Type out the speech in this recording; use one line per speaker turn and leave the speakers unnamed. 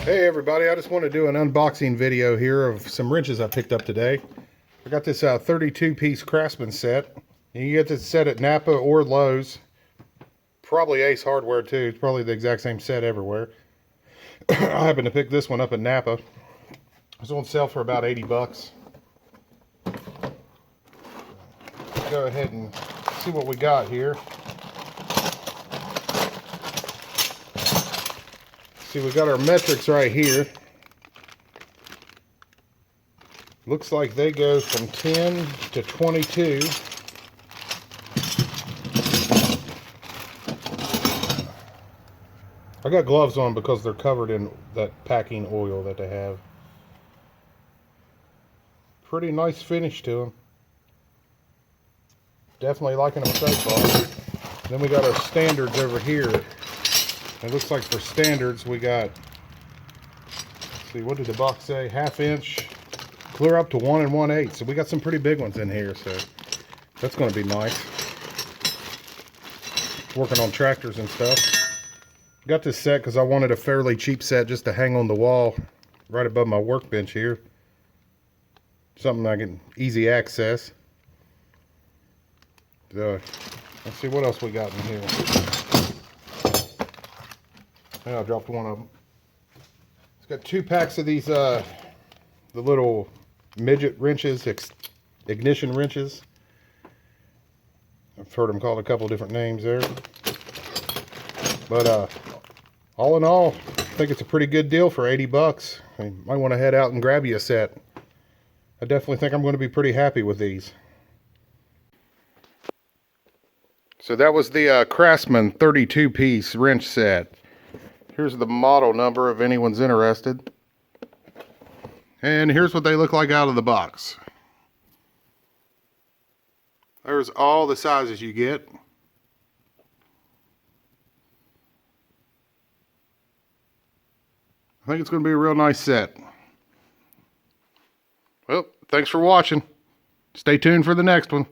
Hey everybody, I just want to do an unboxing video here of some wrenches I picked up today. I got this 32-piece Craftsman set. You can get this set at Napa or Lowe's. Probably Ace Hardware too. It's probably the exact same set everywhere. I happened to pick this one up at Napa. It's on sale for about 80 bucks. Go ahead and see what we got here. See, we got our metrics right here. Looks like they go from 10 to 22. I got gloves on because they're covered in that packing oil that they have. Pretty nice finish to them. Definitely liking them so far. Then we got our standards over here. It looks like for standards we got, let's see, what did the box say? 1/2 inch, clear up to 1 1/8. So we got some pretty big ones in here, so that's going to be nice. Working on tractors and stuff. Got this set because I wanted a fairly cheap set just to hang on the wall right above my workbench here. Something I can easy access. So, let's see what else we got in here. Yeah, I dropped one of them. It's got 2 packs of these, the little midget wrenches, ignition wrenches. I've heard them called a couple different names there. But all in all, I think it's a pretty good deal for 80 bucks. You might want to head out and grab you a set. I definitely think I'm going to be pretty happy with these. So that was the Craftsman 32-piece wrench set. Here's the model number if anyone's interested. And here's what they look like out of the box. There's all the sizes you get. I think it's going to be a real nice set. Well, thanks for watching. Stay tuned for the next one.